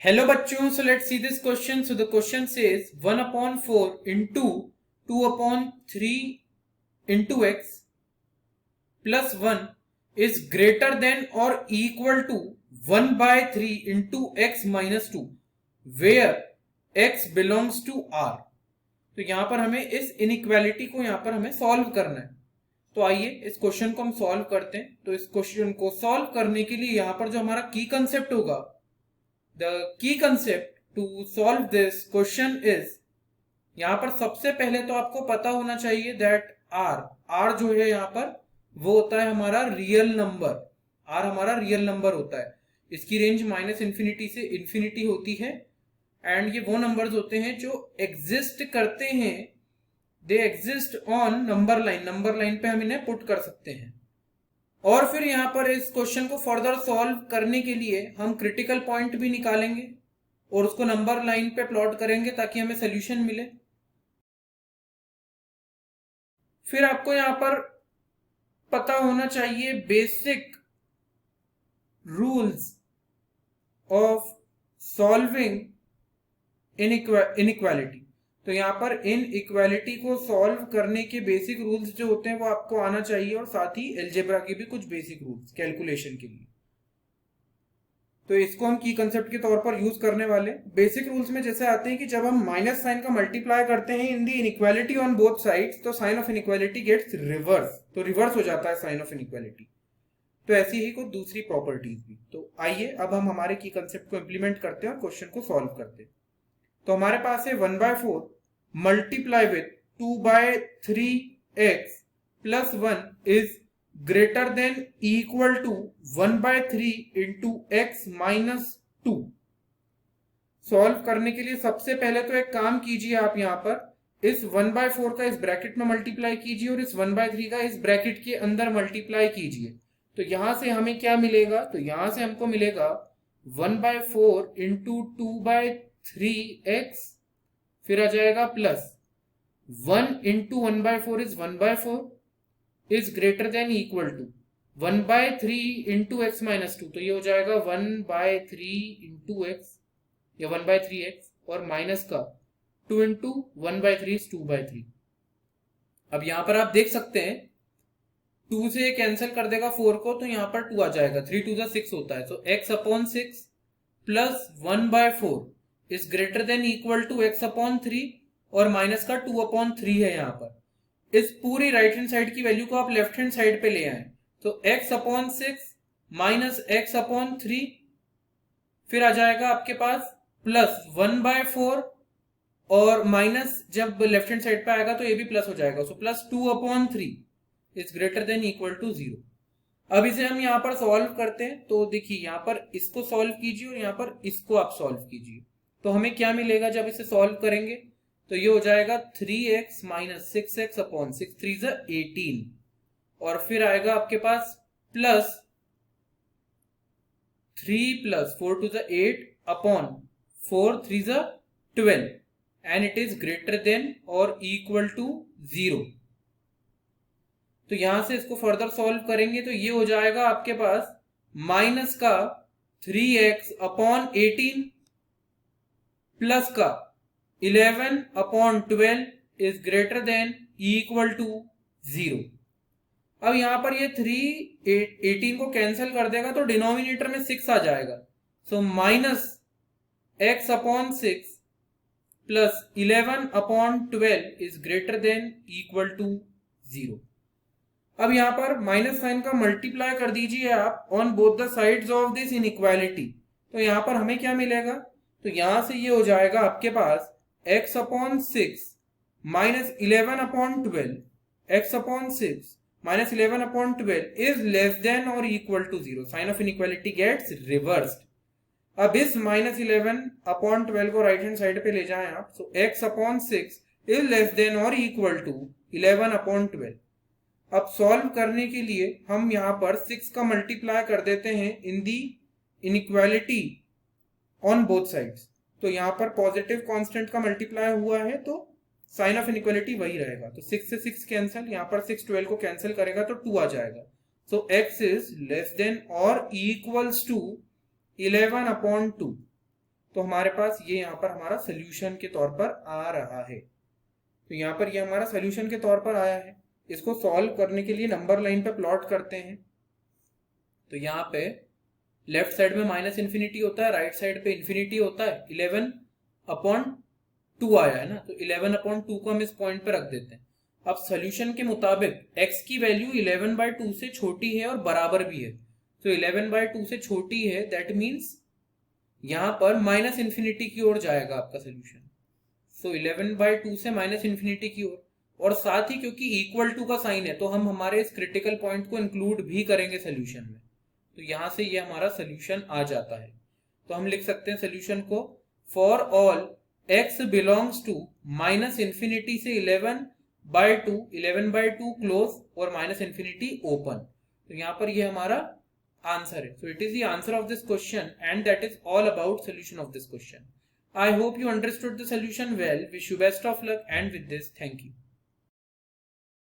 Hello बच्चों, so let's see this question. So the question says 1 upon 4 into 2 upon 3 into x plus 1 is greater than or equal to 1 by 3 into x minus 2 where x belongs to R. तो यहां पर हमें इस inequality को यहां पर हमें solve करना है। तो आइए इस क्वेश्चन को हम सॉल्व करते हैं। तो इस क्वेश्चन को सॉल्व करने के लिए यहां पर जो हमारा की कंसेप्ट होगा, the key concept to solve this question is, यहां पर सबसे पहले तो आपको पता होना चाहिए that r जो है यहां पर वो होता है हमारा रियल नंबर। r हमारा रियल नंबर होता है। इसकी रेंज माइनस इन्फिनिटी से इन्फिनिटी होती है एंड ये वो नंबर्स होते हैं जो एग्जिस्ट करते हैं, they exist on number line पे हम इन्हें पुट कर सकते हैं। और फिर यहां पर इस क्वेश्चन को फर्दर सॉल्व करने के लिए हम क्रिटिकल पॉइंट भी निकालेंगे और उसको नंबर लाइन पे प्लॉट करेंगे ताकि हमें सोल्यूशन मिले। फिर आपको यहां पर पता होना चाहिए basic rules of solving inequality. तो यहाँ पर इन इक्वालिटी को सॉल्व करने के बेसिक रूल्स जो होते हैं वो आपको आना चाहिए और साथ ही अलजेब्रा के भी कुछ बेसिक रूल्स कैलकुलेशन के लिए। तो इसको हम की कंसेप्ट के तौर पर यूज करने वाले। बेसिक रूल्स में जैसे आते हैं कि जब हम माइनस साइन का मल्टीप्लाई करते हैं in the inequality on both sides तो sign of inequality gets reverse, तो रिवर्स हो जाता है साइन ऑफ इनइक्वालिटी। तो ऐसी ही कुछ दूसरी प्रॉपर्टीज भी। तो आइए अब हम हमारे की कंसेप्ट को इंप्लीमेंट करते हैं और क्वेश्चन को सॉल्व करते हैं। तो हमारे पास है 1/4 multiply with 2/3x plus 1 is greater than equal to 1/3 into x minus 2। Solve करने के लिए सबसे पहले तो एक काम कीजिए, आप यहां पर इस 1/4 का इस ब्रैकेट में मल्टीप्लाई कीजिए और इस 1/3 का इस ब्रैकेट के अंदर मल्टीप्लाई कीजिए। तो यहां से हमें क्या मिलेगा, तो यहां से हमको मिलेगा 1/4 इंटू 2/3x, फिर आ जाएगा plus 1 into 1/4 is 1/4 is greater than equal to 1/3 into x minus 2। तो ये हो जाएगा 1/3 इंटू एक्स या 1/3x और माइनस का 2 इंटू 1/3 इज 2/3। अब यहां पर आप देख सकते हैं 2 से कैंसिल कर देगा 4 को, तो यहां पर 2 आ जाएगा, 3 2 6 होता है। तो x upon 6 plus 1/4 is greater than equal to x upon 3 और माइनस का 2/3 है। यहां पर इस पूरी राइट हैंड साइड की वैल्यू को आप लेफ्ट हैंड साइड पे ले आए, तो x upon 6 minus x upon 3, फिर आ जाएगा आपके पास प्लस 1/4 और माइनस जब लेफ्ट हैंड साइड पे आएगा तो ये भी प्लस हो जाएगा, so plus 2/3 is greater than equal to 0। अब इसे हम यहां पर सॉल्व करते हैं। तो देखिए यहां पर इसको सॉल्व कीजिए और यहां पर इसको आप सॉल्व कीजिए। तो हमें क्या मिलेगा जब इसे सॉल्व करेंगे, तो ये हो जाएगा 3x माइनस 6x अपॉन 6 3 ज़ा 18 और फिर आएगा आपके पास प्लस 3 प्लस 4 2 ज़ा 8 अपॉन 4 3 ज़ा 12 and it is greater then और इक्वल टू 0। तो यहां से इसको फर्दर सॉल्व करेंगे तो ये हो जाएगा आपके पास माइनस का 3x अपॉन 18 प्लस का 11 upon 12 is greater than equal to 0। अब यहां पर ये 18 को कैंसिल कर देगा तो डिनोमिनेटर में 6 आ जाएगा, so minus x upon 6 plus 11 upon 12 is greater than equal to 0। अब यहां पर माइनस साइन का मल्टीप्लाई कर दीजिए आप on both the sides of this inequality. तो यहां पर हमें क्या मिलेगा, तो यहां से ये हो जाएगा आपके पास x upon 6 minus 11 upon 12, x upon 6 minus 11 upon 12 is less than और equal to 0। Sign of inequality gets reversed. अब इस माइनस 11 अपॉन 12 को राइट हैंड साइड पे ले जाएं आप, सो x upon 6 is less than और इक्वल टू 11 अपॉन 12। अब सॉल्व करने के लिए हम यहां पर 6 का मल्टीप्लाई कर देते हैं in the inequality on both sides. तो यहां पर पॉजिटिव कांस्टेंट का मल्टीप्लाई हुआ है तो साइन ऑफ इनइक्वालिटी वही रहेगा। तो 6 से 6 कैंसिल, यहां पर 6 12 को कैंसिल करेगा तो 2 आ जाएगा। सो x इज लेस देन और इक्वल्स टू 11 अपॉन 2। तो हमारे पास ये यहाँ पर हमारा सोल्यूशन के तौर पर आ रहा है। तो यहाँ पर ये हमारा सोल्यूशन के तौर पर आया है। इसको सॉल्व करने के लिए नंबर लाइन पे प्लॉट करते हैं। तो यहाँ पे लेफ्ट साइड में माइनस इन्फिनिटी होता है, राइट साइड पे इन्फिनिटी होता है। 11/2 आया है ना, तो 11/2 को हम इस पॉइंट पे रख देते हैं। अब सोल्यूशन के मुताबिक x की वैल्यू 11/2 से छोटी है और बराबर भी है। तो 11/2 से छोटी है, दैट मीन्स यहां पर माइनस इन्फिनिटी की ओर जाएगा आपका सोल्यूशन। सो 11/2 से माइनस इन्फिनिटी की ओर, और साथ ही क्योंकि इक्वल टू का साइन है तो हम हमारे इस क्रिटिकल पॉइंट को इंक्लूड भी करेंगे सोल्यूशन में। तो यहां से ये हमारा सोल्यूशन आ जाता है। तो हम लिख सकते हैं सोल्यूशन को, for all x belongs to minus infinity से 11/2 क्लोज और माइनस इन्फिनिटी ओपन। तो यहाँ पर ये हमारा आंसर है। So it is the answer of this question and that is all about solution of this question. I hope you understood the solution well. Wish you best of luck, and with this, thank you.